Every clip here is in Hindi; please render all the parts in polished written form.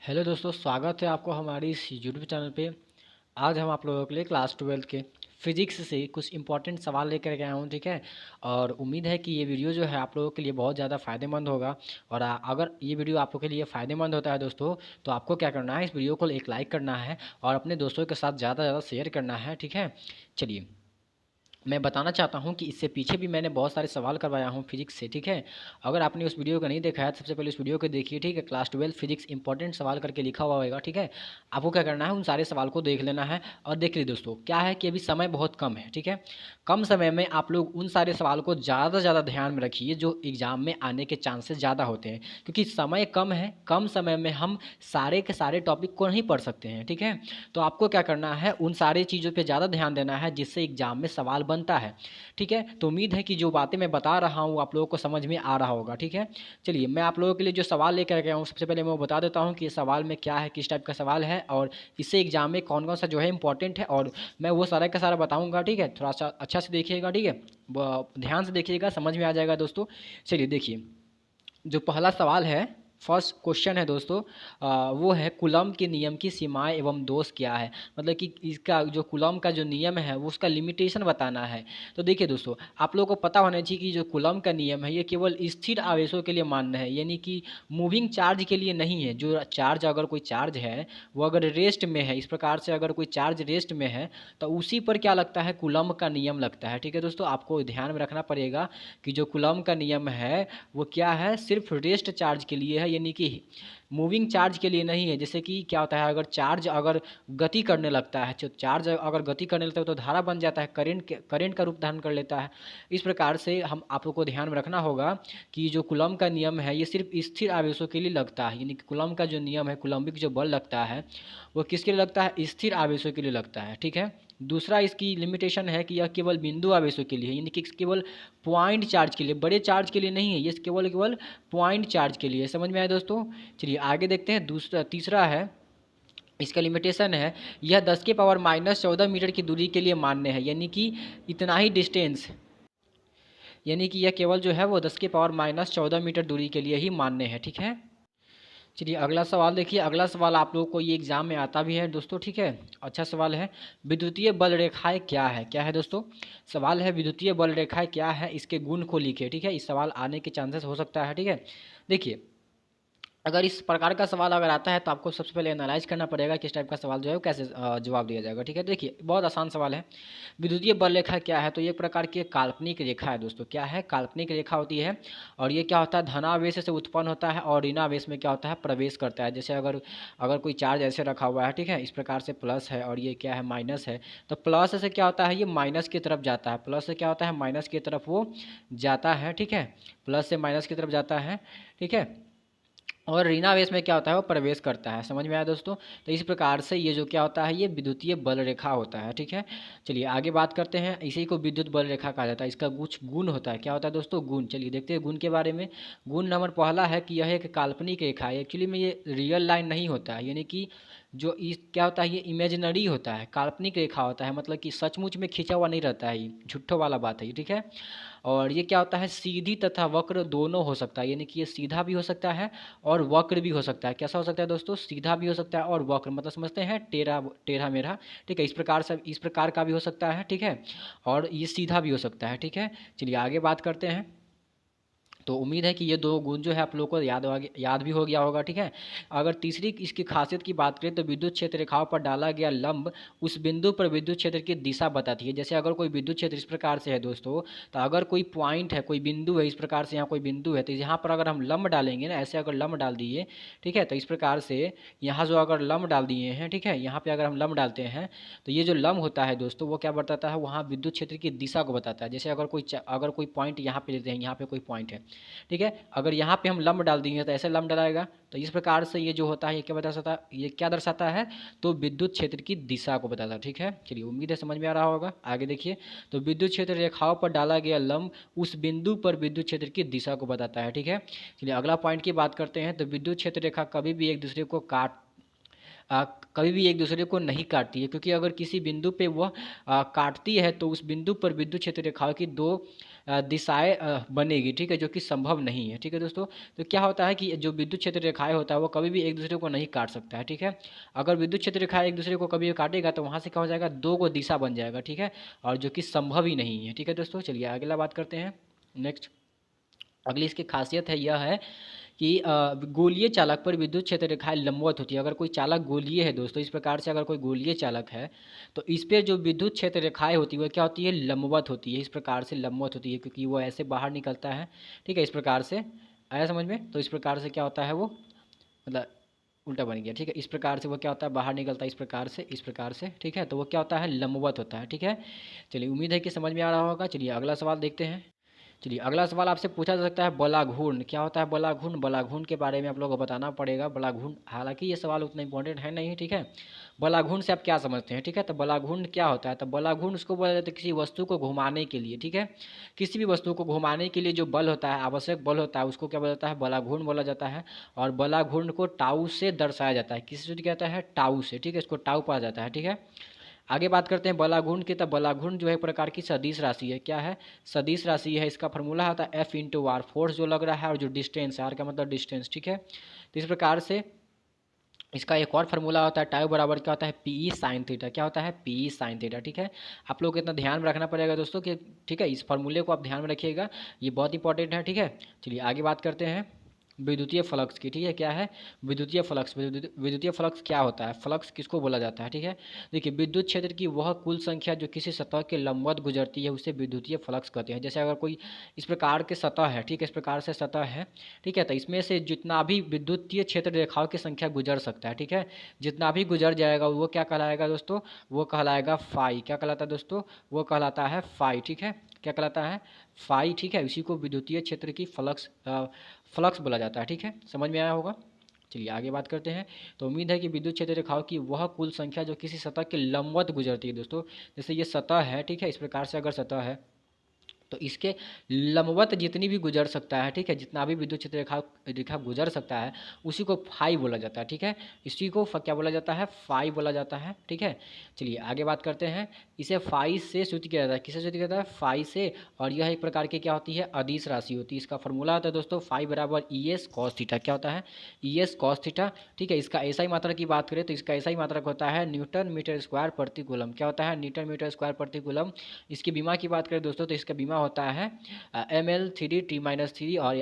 हेलो दोस्तों, स्वागत है आपको हमारी इस यूट्यूब चैनल पे। आज हम आप लोगों के लिए क्लास 12 के फिजिक्स से कुछ इंपॉर्टेंट सवाल लेकर के आया हूँ, ठीक है। और उम्मीद है कि ये वीडियो जो है आप लोगों के लिए बहुत ज़्यादा फ़ायदेमंद होगा। और अगर ये वीडियो आप लोगों के लिए फ़ायदेमंद होता है दोस्तों, तो आपको क्या करना है, इस वीडियो को एक लाइक करना है और अपने दोस्तों के साथ ज़्यादा से ज़्यादा शेयर करना है, ठीक है। चलिए, मैं बताना चाहता हूँ कि इससे पीछे भी मैंने बहुत सारे सवाल करवाया हूँ फिजिक्स से, ठीक है। अगर आपने उस वीडियो को नहीं देखा है तो सबसे पहले उस वीडियो को देखिए, ठीक है। क्लास 12 फिजिक्स इंपॉर्टेंट सवाल करके लिखा हुआ होगा, ठीक है। आपको क्या करना है, उन सारे सवाल को देख लेना है। और देख लीजिए दोस्तों, क्या है कि अभी समय बहुत कम है, ठीक है। कम समय में आप लोग उन सारे सवाल को ज़्यादा से ज़्यादा ध्यान में रखिए जो एग्ज़ाम में आने के चांसेस ज़्यादा होते हैं, क्योंकि समय कम है। कम समय में हम सारे के सारे टॉपिक को नहीं पढ़ सकते हैं, ठीक है। तो आपको क्या करना है, उन सारी चीज़ों पे ज़्यादा ध्यान देना है जिससे एग्ज़ाम में सवाल बनता है, ठीक है। तो उम्मीद है कि जो बातें मैं बता रहा हूँ आप लोगों को समझ में आ रहा होगा, ठीक है। चलिए, मैं आप लोगों के लिए जो सवाल लेकर गया हूँ, सबसे पहले मैं वो बता देता हूँ कि ये सवाल में क्या है, किस टाइप का सवाल है और इससे एग्जाम में कौन कौन सा जो है इंपॉर्टेंट है, और मैं वो सारा का सारा बताऊँगा, ठीक है। थोड़ा सा अच्छा से देखिएगा, ठीक है। ध्यान से देखिएगा, समझ में आ जाएगा दोस्तों। चलिए देखिए, जो पहला सवाल है, फर्स्ट क्वेश्चन है दोस्तों, वो है कूलम के नियम की सीमाएं एवं दोष क्या है। मतलब कि इसका जो कूलम का जो नियम है वो उसका लिमिटेशन बताना है। तो देखिए दोस्तों, आप लोगों को पता होना चाहिए कि जो कूलम का नियम है ये केवल स्थिर आवेशों के लिए मान्य है, यानी कि मूविंग चार्ज के लिए नहीं है। जो चार्ज, अगर कोई चार्ज है वो अगर रेस्ट में है, इस प्रकार से अगर कोई चार्ज रेस्ट में है तो उसी पर क्या लगता है, कूलम का नियम लगता है, ठीक है दोस्तों। आपको ध्यान में रखना पड़ेगा कि जो कूलम का नियम है वो क्या है, सिर्फ रेस्ट चार्ज के लिए है, यानी कि मूविंग चार्ज के लिए नहीं है। जैसे कि क्या होता है, अगर चार्ज अगर गति करने लगता है, तो चार्ज अगर गति करने लगता है तो धारा बन जाता है, करंट का रूप धारण कर लेता है। इस प्रकार से हम आप लोग को ध्यान में रखना होगा कि जो कूलम का नियम है ये सिर्फ स्थिर आवेशों के लिए लगता है, यानी कि कूलम का जो नियम है, कूलम्बिक जो बल लगता है वो किसके लिए लगता है, स्थिर आवेशों के लिए लगता है, ठीक है। दूसरा इसकी लिमिटेशन है कि यह केवल बिंदु आवेशों के लिए है, यानी कि केवल पॉइंट चार्ज के लिए, बड़े चार्ज के लिए नहीं है, ये केवल केवल पॉइंट चार्ज के लिए। समझ में आया दोस्तों। चलिए आगे देखते हैं। दूसरा तीसरा है, इसका लिमिटेशन है, यह 10 के पावर -14 मीटर की दूरी के लिए मान्य है, यानी कि इतना ही डिस्टेंस, यानी कि यह केवल जो है वो 10 के पावर -14 मीटर दूरी के लिए ही मान्य है, ठीक है। चलिए अगला सवाल देखिए। अगला सवाल आप लोगों को ये एग्जाम में आता भी है दोस्तों, ठीक है। अच्छा सवाल है, विद्युतीय बल रेखाएं क्या है। क्या है दोस्तों, सवाल है विद्युतीय बल रेखाएं क्या है, इसके गुण को लिखिए, ठीक है। इस सवाल आने के चांसेस हो सकता है, ठीक है। देखिए, अगर इस प्रकार का सवाल अगर आता है तो आपको सबसे पहले एनालाइज करना पड़ेगा कि इस टाइप का सवाल जो है वो कैसे जवाब दिया जाएगा, ठीक है। देखिए, बहुत आसान सवाल है। विद्युतीय बल रेखा क्या है, तो ये एक प्रकार की एक काल्पनिक रेखा है दोस्तों। क्या है, काल्पनिक रेखा होती है। और ये क्या होता है, धनावेश से उत्पन्न होता है और ऋणावेश में क्या होता है, प्रवेश करता है। जैसे अगर अगर कोई चार्ज ऐसे रखा हुआ है, ठीक है, इस प्रकार से प्लस है और ये क्या है, माइनस है, तो प्लस से क्या होता है, ये माइनस की तरफ जाता है, प्लस से क्या होता है, माइनस की तरफ वो जाता है, ठीक है। प्लस से माइनस की तरफ जाता है, ठीक है। और ऋणावेश में क्या होता है, वो प्रवेश करता है। समझ में आया दोस्तों। तो इस प्रकार से ये जो क्या होता है, ये विद्युतीय बल रेखा होता है, ठीक है। चलिए आगे बात करते हैं। इसी को विद्युत बल रेखा कहा जाता है। इसका कुछ गुण होता है। क्या होता है दोस्तों, गुण। चलिए देखते हैं गुण के बारे में। गुण नंबर पहला है कि यह एक काल्पनिक रेखा है। एक्चुअली में ये रियल लाइन नहीं होता है, यानी कि जो इस क्या होता है, ये इमेजिनरी होता है, काल्पनिक रेखा होता है, मतलब कि सचमुच में खींचा हुआ नहीं रहता है, ये झुट्ठो वाला बात है ये, ठीक है। और ये क्या होता है, सीधी तथा वक्र दोनों हो सकता है, यानी कि ये सीधा भी हो सकता है और वक्र भी हो सकता है। कैसा हो सकता है दोस्तों, सीधा भी हो सकता है और वक्र, मतलब समझते हैं, टेढ़ा टेढ़ा मेढ़ा, ठीक है। इस प्रकार से, इस प्रकार का भी हो सकता है, ठीक है। और ये सीधा भी हो सकता है, ठीक है। चलिए आगे बात करते हैं। तो उम्मीद है कि ये दो गुण जो है आप लोगों को याद भी हो गया होगा, ठीक है। अगर तीसरी इसकी खासियत की बात करें तो विद्युत क्षेत्र रेखाओं पर डाला गया लंब उस बिंदु पर विद्युत क्षेत्र की दिशा बताती है। जैसे अगर कोई विद्युत क्षेत्र इस प्रकार से है दोस्तों, तो अगर कोई पॉइंट है, कोई बिंदु है, इस प्रकार से यहाँ कोई बिंदु है, तो यहाँ पर अगर हम लंब डालेंगे ना, ऐसे अगर लंब डाल दिए, ठीक है, तो इस प्रकार से यहाँ जो अगर लंब डाल दिए हैं, ठीक है, यहाँ पे अगर हम लंब डालते हैं तो ये जो लंब होता है दोस्तों वो क्या बताता है, वहाँ विद्युत क्षेत्र की दिशा को बताता है। जैसे अगर कोई पॉइंट यहाँ पे लेते हैं, यहाँ पे कोई पॉइंट है, ठीक है, अगर यहाँ पे हम लंब डाल देंगे तो ऐसे लंब डलाएगा। तो इस प्रकार से ये जो होता है, ये क्या दर्शाता है, ये क्या दर्शाता है, तो विद्युत क्षेत्र की दिशा को बताता है, ठीक है। चलिए उम्मीद है समझ में आ रहा होगा। आगे देखिए, तो विद्युत क्षेत्र रेखाओं पर डाला गया लंब उस बिंदु पर विद्युत क्षेत्र की दिशा को बताता है, ठीक है। चलिए अगला पॉइंट की बात करते हैं। तो विद्युत क्षेत्र रेखा कभी भी एक दूसरे को कभी भी एक दूसरे को नहीं काटती है, क्योंकि अगर किसी बिंदु पे वह काटती है तो उस बिंदु पर विद्युत क्षेत्र रेखाओं की दो दिशाएं बनेगी, ठीक है, जो कि संभव नहीं है, ठीक है दोस्तों। तो क्या होता है कि जो विद्युत क्षेत्र रेखाएं होता है वो कभी भी एक दूसरे को नहीं काट सकता है, ठीक है। अगर विद्युत क्षेत्र रेखाएं एक दूसरे को कभी काटेगा तो वहाँ से क्या हो जाएगा, दो को दिशा बन जाएगा, ठीक है, और जो कि संभव ही नहीं है, ठीक है दोस्तों। चलिए अगला बात करते हैं। नेक्स्ट, अगली इसकी खासियत है यह है कि गोलीय चालक पर विद्युत क्षेत्र रेखाएं लंबवत होती है। अगर कोई चालक गोलीय है दोस्तों, इस प्रकार से अगर कोई गोलीय चालक है तो इस पर जो विद्युत क्षेत्र रेखाएं होती है वो क्या होती है, लंबवत होती है, इस प्रकार से लंबवत होती है, क्योंकि वो ऐसे बाहर निकलता है, ठीक है, इस प्रकार से। आया समझ में? तो इस प्रकार से क्या होता है वो, मतलब उल्टा बन गया, ठीक है, इस प्रकार से वो क्या होता है, बाहर निकलता है, इस प्रकार से, इस प्रकार से, ठीक है, तो वो क्या होता है, लंबवत होता है, ठीक है। चलिए उम्मीद है कि समझ में आ रहा होगा। चलिए अगला सवाल देखते हैं। चलिए अगला सवाल आपसे पूछा जा सकता है, बलाघूर्ण क्या होता है, बलाघूर्ण, बलाघूर्ण के बारे में आप लोगों को बताना पड़ेगा। बलाघूर्ण, हालांकि ये सवाल उतना इंपॉर्टेंट है नहीं, ठीक है। बलाघूर्ण से आप क्या समझते हैं, ठीक है, तो बलाघूर्ण क्या होता है, तो बलाघूर्ण उसको बोला जाता है किसी वस्तु को घुमाने के लिए, ठीक है, किसी भी वस्तु को घुमाने के लिए जो बल होता है, आवश्यक बल होता है, उसको क्या बोला जाता है, बलाघूर्ण बोला जाता है। और बलाघूर्ण को टाउ से दर्शाया जाता है, किसी से कहता है, टाउ से, ठीक है, इसको टाउ कहा जाता है, ठीक है। आगे बात करते हैं बलाघूर्ण की। तब बलाघूर्ण जो है एक प्रकार की सदिश राशि है, क्या है, सदिश राशि है। इसका फॉर्मूला होता है एफ इंटू आर, फोर्स जो लग रहा है और जो डिस्टेंस है, आर का मतलब डिस्टेंस, ठीक है। तो इस प्रकार से इसका एक और फार्मूला होता है, टाउ बराबर क्या होता है, पी ई साइन थीटा, क्या होता है, पी ई साइन थीटा, ठीक है। आप लोग को इतना ध्यान में रखना पड़ेगा दोस्तों कि, ठीक है, इस फार्मूले को आप ध्यान में रखिएगा, ये बहुत इंपॉर्टेंट है, ठीक है। चलिए आगे बात करते हैं विद्युतीय फ्लक्स की, ठीक है, क्या है, विद्युतीय फ्लक्स। विद्युतीय फ्लक्स क्या होता है, फ्लक्स किसको बोला जाता है, ठीक है। देखिए विद्युत क्षेत्र की वह कुल संख्या जो किसी सतह के लंबवत गुजरती है उसे विद्युतीय फ्लक्स कहते हैं। जैसे अगर कोई इस प्रकार के सतह है, ठीक है, इस प्रकार से सतह है, ठीक है, तो इसमें से जितना भी विद्युतीय क्षेत्र रेखाओं की संख्या गुजर सकता है, ठीक है, जितना भी गुजर जाएगा वो क्या कहलाएगा दोस्तों, वो कहलाएगा फाई, क्या कहलाता है दोस्तों, वो कहलाता है फाई, ठीक है, क्या कहलाता है, फाई, ठीक है। इसी को विद्युतीय क्षेत्र की फ्लक्स फ्लक्स बोला जाता है, ठीक है, समझ में आया होगा। चलिए आगे बात करते हैं। तो उम्मीद है कि विद्युत क्षेत्र रेखाओं की वह कुल संख्या जो किसी सतह के लंबवत गुजरती है दोस्तों, जैसे ये सतह है, ठीक है, इस प्रकार से अगर सतह है तो इसके लंबवत जितनी भी गुजर सकता है, ठीक है, जितना भी विद्युत क्षेत्र रेखा गुजर सकता है उसी को फाई बोला जाता है, ठीक है, इसी को क्या बोला जाता है, फाई बोला जाता है, ठीक है। चलिए आगे बात करते हैं। इसे फाई से सूचित किया जाता है, किससे सूचित किया जाता है, फाई से। और यह एक प्रकार की क्या होती है, अदिश राशि होती है। इसका फॉर्मूला होता है दोस्तों फाई बराबर ई एस कॉस थीटा, क्या होता है, ई एस कॉस थीटा, ठीक है। इसका ऐसा ही मात्रक की बात करें तो इसका ऐसा ही मात्रक होता है न्यूटन मीटर स्क्वायर प्रति कूलम, क्या होता है, न्यूटन मीटर स्क्वायर प्रति कूलम। इसकी बीमा की बात करें दोस्तों तो इसका बीमा होता है ml3t-3 और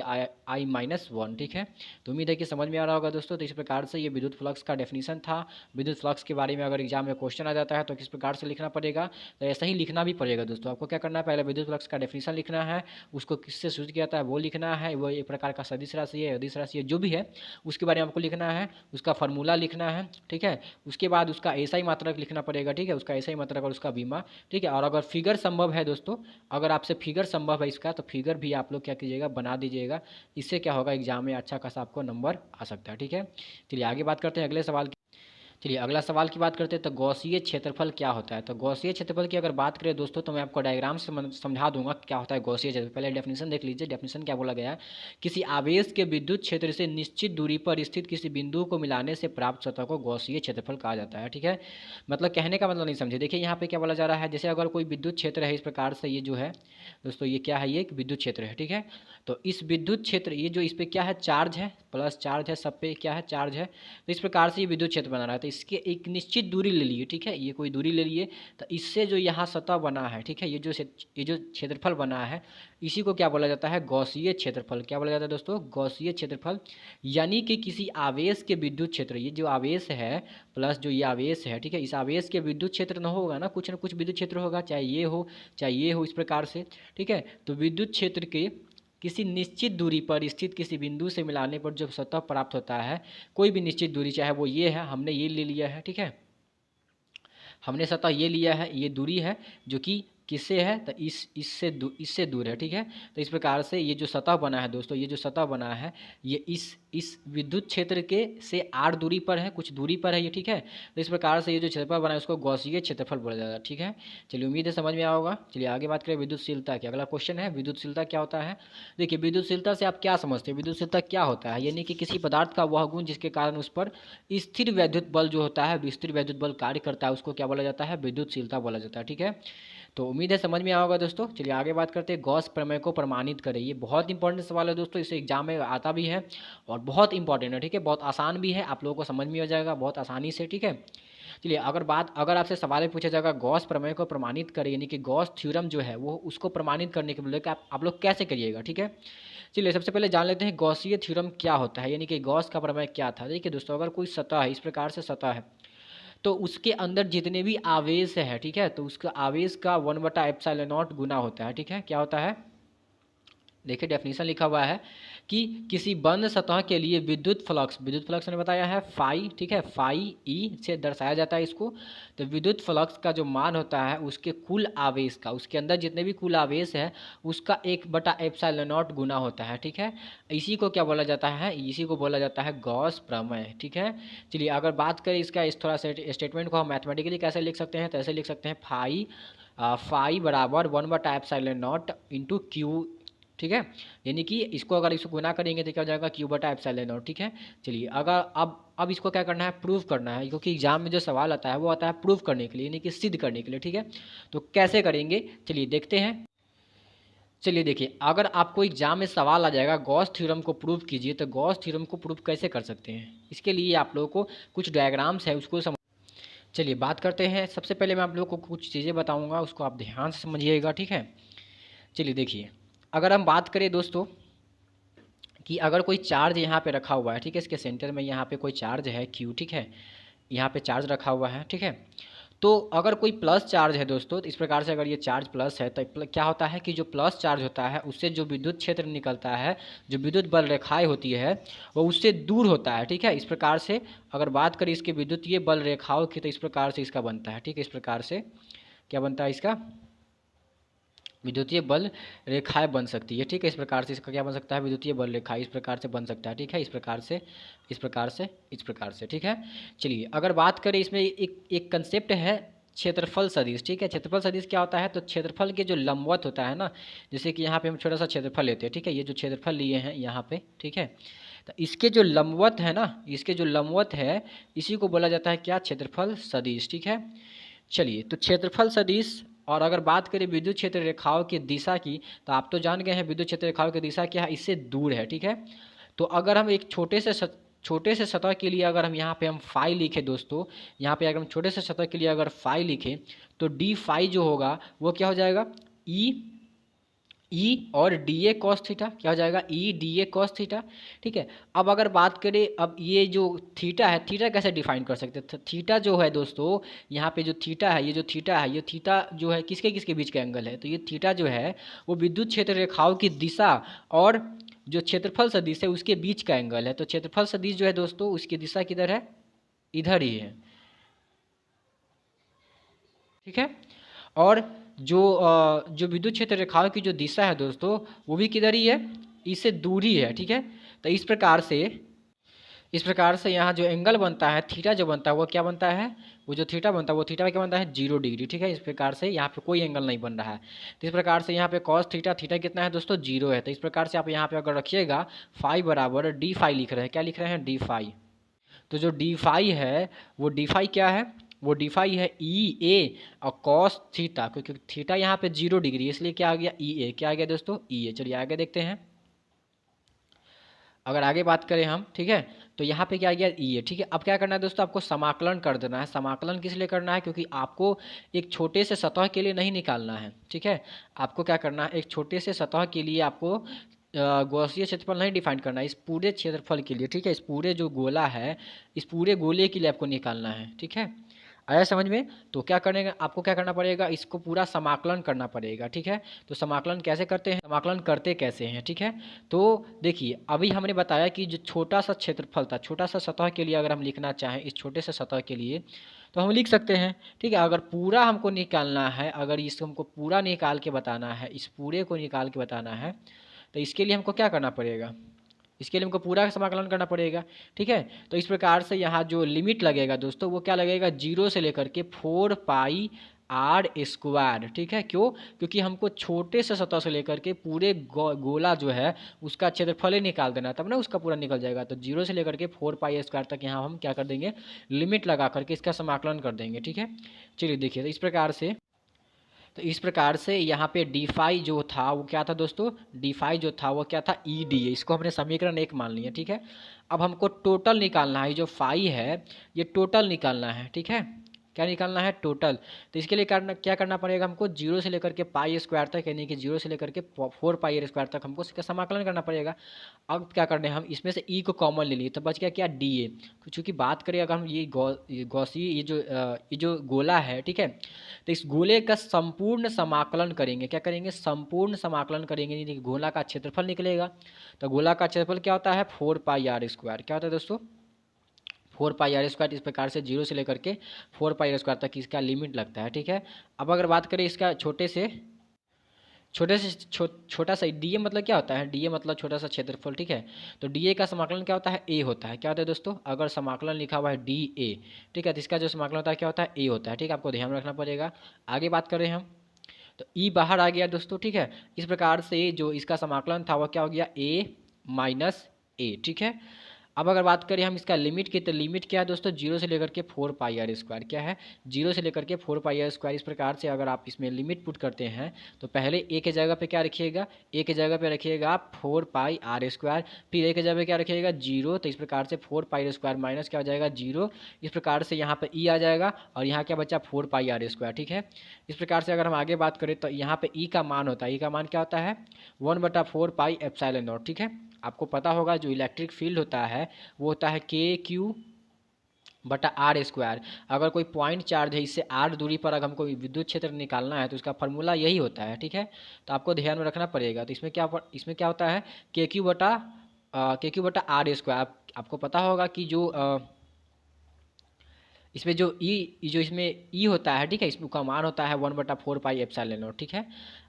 I-1, ठीक है। तो उम्मीद है कि समझ में आ रहा होगा दोस्तों। तो इस प्रकार से ये विद्युत फ्लक्स का डेफिनेशन था। विद्युत फ्लक्स के बारे में अगर एग्जाम में क्वेश्चन आ जाता है तो किस प्रकार से लिखना पड़ेगा, तो ऐसा ही लिखना भी पड़ेगा दोस्तों। आपको क्या करना है, पहले विद्युत फ्लक्स का डेफिनेशन लिखना है, उसको किससे सूचित किया जाता है वो लिखना है, वो एक प्रकार का सदिश राशि है, अदिश राशि है, जो भी है उसके बारे में आपको लिखना है, उसका फार्मूला लिखना है, ठीक है। उसके बाद उसका ऐसा ही मात्रक लिखना पड़ेगा, ठीक है, उसका ऐसा ही मात्रक और उसका बीमा, ठीक है। और अगर फिगर संभव है दोस्तों, अगर आपसे फिगर संभव है इसका तो फिगर भी आप लोग क्या कीजिएगा, बना दीजिएगा। इससे क्या होगा, एग्जाम में अच्छा खासा आपको नंबर आ सकता है, ठीक है। चलिए आगे बात करते हैं अगले सवाल की। चलिए अगला सवाल की बात करते हैं। तो गौसीय क्षेत्रफल क्या होता है। तो गौसीय क्षेत्रफल की अगर बात करें दोस्तों तो मैं आपको डायग्राम से समझा दूंगा क्या होता है गौसीय क्षेत्रफल। पहले डेफिनेशन देख लीजिए। डेफिनेशन क्या बोला गया है, किसी आवेश के विद्युत क्षेत्र से निश्चित दूरी पर स्थित किसी बिंदु को मिलाने से प्राप्त सतह को गौसीय क्षेत्रफल कहा जाता है, ठीक है। मतलब कहने का मतलब नहीं समझे, देखिए यहाँ पे क्या बोला जा रहा है, जैसे अगर कोई विद्युत क्षेत्र है इस प्रकार से, ये जो है दोस्तों ये क्या है, ये एक विद्युत क्षेत्र है, ठीक है। तो इस विद्युत क्षेत्र, ये जो इस पे क्या है, चार्ज है, प्लस चार्ज है, सब पे क्या है, चार्ज है। तो इस प्रकार से ये विद्युत क्षेत्र बना रहा है। तो इसके एक निश्चित दूरी ले लिए, ठीक है, ये कोई दूरी ले लिए, तो इससे जो यहाँ सतह बना है, ठीक है, ये जो क्षेत्रफल बना है इसी को क्या बोला जाता है, गौसीय क्षेत्रफल। क्या बोला जाता है दोस्तों, गौसीय क्षेत्रफल। यानी कि किसी आवेश के विद्युत क्षेत्र, ये जो आवेश है प्लस जो ये आवेश है, ठीक है, इस आवेश के विद्युत क्षेत्र न होगा ना कुछ विद्युत क्षेत्र होगा, चाहे ये हो चाहे ये हो, इस प्रकार से, ठीक है। तो विद्युत क्षेत्र के किसी निश्चित दूरी पर स्थित किसी बिंदु से मिलाने पर जो सतह प्राप्त होता है, कोई भी निश्चित दूरी, चाहे वो ये है, हमने ये ले लिया है, ठीक है, हमने सतह ये लिया है, ये दूरी है जो कि किससे है, तो इससे दूर है, ठीक है। तो इस प्रकार से ये जो सतह बना है दोस्तों, ये जो सतह बना है ये इस विद्युत क्षेत्र के से आर दूरी पर है, कुछ दूरी पर है ये, ठीक है। तो इस प्रकार से ये जो क्षेत्रफल बना है उसको गौसीय क्षेत्रफल बोला जाता है, ठीक है। चलिए उम्मीद है समझ में आया होगा। चलिए आगे बात करें विद्युतशीलता की। अगला क्वेश्चन है विद्युतशीलता क्या होता है। देखिए विद्युतशीलता से आप क्या समझते हैं, विद्युतशीलता क्या होता है, यानी कि किसी पदार्थ का वह गुण जिसके कारण उस पर स्थिर वैद्युत बल जो होता है, स्थिर वैद्युत बल कार्य करता है, उसको क्या बोला जाता है, विद्युतशीलता बोला जाता है, ठीक है। तो उम्मीद है समझ में आया होगा दोस्तों। चलिए आगे बात करते हैं, गॉस प्रमेय को प्रमाणित करें। ये बहुत इंपॉर्टेंट सवाल है दोस्तों, इसे एग्जाम में आता भी है और बहुत इंपॉर्टेंट है, ठीक है। बहुत आसान भी है, आप लोगों को समझ में आ जाएगा बहुत आसानी से, ठीक है। चलिए अगर आपसे सवाल पूछा जाएगा गॉस प्रमेय को प्रमाणित करें, यानी कि गॉस थ्योरम जो है वो उसको प्रमाणित करने के लिए आप लोग कैसे करिएगा, ठीक है। चलिए सबसे पहले जान लेते हैं गॉसीय थ्योरम क्या होता है, यानी कि गॉस का प्रमेय क्या था। देखिए दोस्तों, अगर कोई सतह है, इस प्रकार से सतह है, तो उसके अंदर जितने भी आवेश है, ठीक है, तो उसका आवेश का 1/ε0 गुना होता है, ठीक है। क्या होता है, देखिए डेफिनेशन लिखा हुआ है कि किसी बंद सतह के लिए विद्युत फ्लक्स ने बताया है फाई, ठीक है, फाई ई से दर्शाया जाता है इसको। तो विद्युत फ्लक्स का जो मान होता है उसके कुल आवेश का, उसके अंदर जितने भी कुल आवेश है उसका 1/ε0 गुना होता है, ठीक है। इसी को क्या बोला जाता है, इसी को बोला जाता है गॉस प्रमेय, ठीक है। चलिए अगर बात करें इसका, इस थोड़ा सा स्टेटमेंट को हम मैथमेटिकली कैसे लिख सकते हैं, तो ऐसे लिख सकते हैं फाई बराबर 1/ε0 इंटू क्यू, ठीक है। यानी कि इसको गुना करेंगे तो क्या हो जाएगा, Q/ε0, ठीक है। चलिए अगर अब इसको क्या करना है, प्रूव करना है, क्योंकि एग्जाम में जो सवाल आता है वो आता है प्रूव करने के लिए, यानी कि सिद्ध करने के लिए, ठीक है। तो कैसे करेंगे, चलिए देखते हैं। चलिए देखिए, अगर आपको एग्जाम में सवाल आ जाएगा गॉस थ्योरम को प्रूव कीजिए, तो गॉस थ्योरम को प्रूव कैसे कर सकते हैं, इसके लिए आप लोगों को कुछ डायग्राम्स है उसको समझ। चलिए बात करते हैं। सबसे पहले मैं आप लोगों को कुछ चीज़ें बताऊँगा, उसको आप ध्यान से समझिएगा, ठीक है। चलिए देखिए, अगर हम बात करें दोस्तों कि अगर कोई चार्ज यहाँ पे रखा हुआ है, ठीक है, इसके सेंटर में यहाँ पे कोई चार्ज है क्यू, ठीक है, यहाँ पे चार्ज रखा हुआ है, ठीक है। तो अगर कोई प्लस चार्ज है दोस्तों, तो इस प्रकार से अगर ये चार्ज प्लस है तो क्या होता है कि जो प्लस चार्ज होता है उससे जो विद्युत क्षेत्र निकलता है, जो विद्युत बल रेखाएं होती है वो उससे दूर होता है, ठीक है। इस प्रकार से अगर बात करें इसके विद्युतीय बल रेखाओं की, तो इस प्रकार से इसका बनता है, ठीक है। इस प्रकार से क्या बनता है, इसका विद्युतीय बल रेखाएं बन सकती है, ठीक है। इस प्रकार से इसका क्या बन सकता है, विद्युतीय बल रेखा इस प्रकार से बन सकता है, ठीक है। इस प्रकार से, इस प्रकार से, इस प्रकार से, ठीक है। चलिए अगर बात करें इसमें एक कंसेप्ट है क्षेत्रफल सदिश, ठीक है। क्षेत्रफल सदिश क्या होता है, तो क्षेत्रफल के जो लंबवत होता है ना, जैसे कि यहाँ पे हम छोटा सा क्षेत्रफल लेते हैं, ठीक है, ये जो क्षेत्रफल लिए हैं यहाँ पे, ठीक है, तो इसके जो लंबवत है ना, इसके जो लंबवत है इसी को बोला जाता है क्या, क्षेत्रफल सदिश, ठीक है। चलिए तो क्षेत्रफल सदिश, और अगर बात करें विद्युत क्षेत्र रेखाओं की दिशा की, तो आप तो जान गए हैं विद्युत क्षेत्र रेखाओं की दिशा क्या है, इससे दूर है, ठीक है। तो अगर हम एक छोटे से सतह के लिए अगर हम यहाँ पे हम फाई लिखें दोस्तों, यहाँ पे अगर हम छोटे से सतह के लिए अगर फाई लिखें, तो डी फाई जो होगा वो क्या हो जाएगा, ई और डी ए कॉस थीटा, क्या हो जाएगा, E D A cos theta, ठीक है। अब अगर बात करें, अब ये जो थीटा है, थीटा कैसे डिफाइन कर सकते हैं, थीटा जो है दोस्तों, यहाँ पे जो थीटा है, ये जो थीटा है, ये थीटा जो है किसके किसके बीच का एंगल है, तो ये थीटा जो है वो विद्युत क्षेत्र रेखाओं की दिशा और जो क्षेत्रफल सदिश है उसके बीच का एंगल है। तो क्षेत्रफल सदिश जो है दोस्तों उसकी दिशा किधर है, इधर ही है, ठीक है। और जो विद्युत क्षेत्र रेखाओं की जो दिशा है दोस्तों वो भी किधर ही है, इससे दूर ही है, ठीक है। तो इस प्रकार से यहाँ जो एंगल बनता है, थीटा जो बनता है वो क्या बनता है, वो जो थीटा बनता है वो थीटा क्या बनता है, 0 डिग्री, ठीक है। इस प्रकार से यहाँ पे कोई एंगल नहीं बन रहा है। तो इस प्रकार से यहाँ पे कॉस थीटा, थीटा कितना है दोस्तों, 0 है। तो इस प्रकार से आप यहाँ पे अगर रखिएगा फाई बराबर डी फाई लिख रहे हैं, क्या लिख रहे हैं, डी फाई। तो जो डी फाई है वो डी फाई क्या है, वो डी फाई है ई ए और कॉस थीटा, क्योंकि थीटा यहाँ पे 0 डिग्री, इसलिए क्या आ गया, ई ए, क्या आ गया दोस्तों, ई ए। चलिए आगे देखते हैं। अगर आगे बात करें हम, ठीक है, तो यहाँ पे क्या आ गया, ई ए, ठीक है। अब क्या करना है दोस्तों, आपको समाकलन कर देना है। समाकलन किस लिए करना है, क्योंकि आपको एक छोटे से सतह के लिए नहीं निकालना है, ठीक है। आपको क्या करना है, एक छोटे से सतह के लिए आपको गॉसीय क्षेत्रफल नहीं डिफाइन करना है, इस पूरे क्षेत्रफल के लिए, ठीक है। इस पूरे जो गोला है, इस पूरे गोले के लिए आपको निकालना है, ठीक है। आया समझ में, तो क्या करने आपको क्या करना पड़ेगा, इसको पूरा समाकलन करना पड़ेगा, ठीक है। तो समाकलन कैसे करते हैं, समाकलन करते कैसे हैं, ठीक है। तो देखिए अभी हमने बताया कि जो छोटा सा क्षेत्रफल था, छोटा सा सतह के लिए अगर हम लिखना चाहें इस छोटे से सतह के लिए, तो हम लिख सकते हैं, ठीक है। अगर पूरा हमको निकालना है, अगर इसको हमको पूरा निकाल के बताना है, इस पूरे को निकाल के बताना है, तो इसके लिए हमको क्या करना पड़ेगा, इसके लिए हमको पूरा समाकलन करना पड़ेगा, ठीक है। तो इस प्रकार से यहाँ जो लिमिट लगेगा दोस्तों वो क्या लगेगा, 0 से लेकर के 4 पाई आर स्क्वायर, ठीक है। क्यों, क्योंकि हमको छोटे से सतह से लेकर के पूरे गोला जो है उसका क्षेत्रफल ही निकाल देना, तब ना उसका पूरा निकल जाएगा। तो 0 से लेकर के 4 पाई स्क्वायर तक यहाँ हम क्या कर देंगे, लिमिट लगा करके इसका समाकलन कर देंगे, ठीक है। चलिए देखिए, तो इस प्रकार से तो इस प्रकार से यहाँ पे डी फाई जो था वो क्या था दोस्तों, डी फाई जो था वो क्या था, ई डी है। इसको हमने समीकरण 1 मान लिया, ठीक है। अब हमको टोटल निकालना है, जो फाई है ये टोटल निकालना है, ठीक है। क्या निकालना है, टोटल। तो इसके लिए क्या करना पड़ेगा हमको, जीरो से लेकर के पाई स्क्वायर तक, यानी कि जीरो से लेकर के 4 पाई स्क्वायर तक हमको इसका समाकलन करना पड़ेगा। अब क्या करना है, हम इसमें से ई को कॉमन ले लिए तो बच गया क्या, डी ए। तो चूँकि बात करें अगर हम ये गौसी ये जो गोला है, ठीक है, तो इस गोले का संपूर्ण समाकलन करेंगे। क्या करेंगे, संपूर्ण समाकलन करेंगे, यानी कि गोला का क्षेत्रफल निकलेगा। तो गोला का क्षेत्रफल क्या होता है, 4 पाई आर स्क्वायर। क्या होता है दोस्तों, 4 पाई आर स्क्वायर। इस प्रकार से जीरो से लेकर के 4 पाई आर स्क्वायर तक इसका लिमिट लगता है, ठीक है। अब अगर बात करें इसका छोटा सा डी ए मतलब क्या होता है, डी ए मतलब छोटा सा क्षेत्रफल, ठीक है। तो डी ए का समाकलन क्या होता है, ए होता है। क्या होता है दोस्तों, अगर समाकलन लिखा हुआ है डी ए, ठीक है, तो इसका जो समाकलन होता है क्या होता है, ए होता है, ठीक है। आपको ध्यान रखना पड़ेगा। आगे बात करें हम, तो ई बाहर आ गया दोस्तों, ठीक है। इस प्रकार से जो इसका समाकलन था वह क्या हो गया, ए माइनस ए, ठीक है। अब अगर बात करें हम इसका लिमिट की, तो लिमिट क्या है दोस्तों, जीरो से लेकर के 4 पाई आर स्क्वायर। क्या है, जीरो से लेकर के 4 पाई आर स्क्वायर। इस प्रकार से अगर आप इसमें लिमिट पुट करते हैं तो पहले ए के जगह पे क्या रखिएगा, ए के जगह पे रखिएगा आप 4 पाई आर स्क्वायर, फिर ए के जगह पे क्या रखिएगा, जीरो। तो इस प्रकार से 4 पाई स्क्वायर माइनस क्या हो जाएगा, जीरो। इस प्रकार से यहाँ पे ई आ जाएगा और यहाँ क्या बचा, 4 पाई आर स्क्वायर, ठीक है। इस प्रकार से अगर हम आगे बात करें तो यहाँ पे ई का मान होता है, ई का मान क्या होता है, 1/4 पाई एप्सिलॉन नॉट, ठीक है। आपको पता होगा जो इलेक्ट्रिक फील्ड होता है वो होता है के क्यू बटा आर स्क्वायर। अगर कोई पॉइंट चार्ज है, इससे आर दूरी पर अगर हमको विद्युत क्षेत्र निकालना है तो उसका फॉर्मूला यही होता है, ठीक है। तो आपको ध्यान में रखना पड़ेगा। तो इसमें क्या होता है, के क्यू बटा आर स्क्वायर। आपको पता होगा कि जो इसमें जो इसमें ई होता है, ठीक है, इसमें का मान होता है 1/4 पाई एप्सिलॉन नॉट, ठीक है।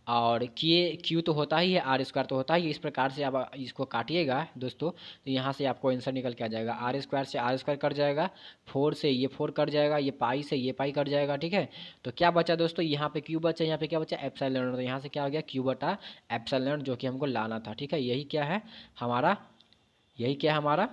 और क्यू तो होता ही है, आर स्क्वायर तो होता ही है। इस प्रकार से आप इसको काटिएगा दोस्तों, तो यहाँ से आपको आंसर निकल के आ जाएगा, आर स्क्वायर से आर स्क्वायर कट जाएगा, 4 से ये 4 कट जाएगा, ये पाई से ये पाई कट जाएगा, ठीक है। तो क्या बचा दोस्तों, यहाँ पे क्यू बचा, यहाँ पे क्या बचा, एप्सिलॉन नॉट। तो यहाँ से क्या हो गया, क्यू बटा एप्सिलॉन नॉट, जो कि हमको लाना था, ठीक है। यही क्या है हमारा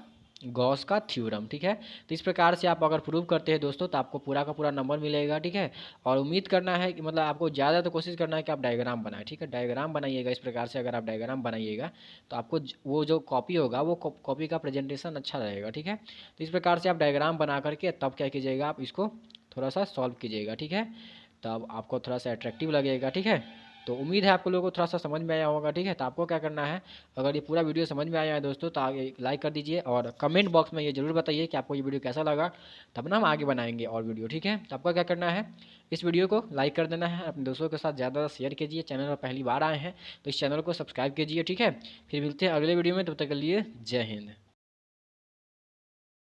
गॉस का थ्योरम, ठीक है। तो इस प्रकार से आप अगर प्रूव करते हैं दोस्तों तो आपको पूरा का पूरा नंबर मिलेगा, ठीक है। और उम्मीद करना है कि मतलब आपको ज़्यादा तो कोशिश करना है कि आप डायग्राम बनाएं, ठीक है। डायग्राम बनाइएगा इस प्रकार से। अगर आप डायग्राम बनाइएगा तो आपको वो जो कॉपी होगा वो कॉपी का प्रेजेंटेशन अच्छा रहेगा, ठीक है। तो इस प्रकार से आप डायग्राम बना करके तब क्या कीजिएगा, आप इसको थोड़ा सा सॉल्व कीजिएगा, ठीक है। तब आपको थोड़ा सा अट्रैक्टिव लगेगा, ठीक है। तो उम्मीद है आपको लोगों को थोड़ा सा समझ में आया होगा, ठीक है। तो आपको क्या करना है, अगर ये पूरा वीडियो समझ में आया है दोस्तों तो आगे लाइक कर दीजिए और कमेंट बॉक्स में ये जरूर बताइए कि आपको ये वीडियो कैसा लगा, तब ना हम आगे बनाएंगे और वीडियो, ठीक है। तो आपको क्या करना है, इस वीडियो को लाइक कर देना है, अपने दोस्तों के साथ ज़्यादा शेयर कीजिए। चैनल पर पहली बार आए हैं तो इस चैनल को सब्सक्राइब कीजिए, ठीक है। फिर मिलते हैं अगले वीडियो में, तब तक के लिए जय हिंद।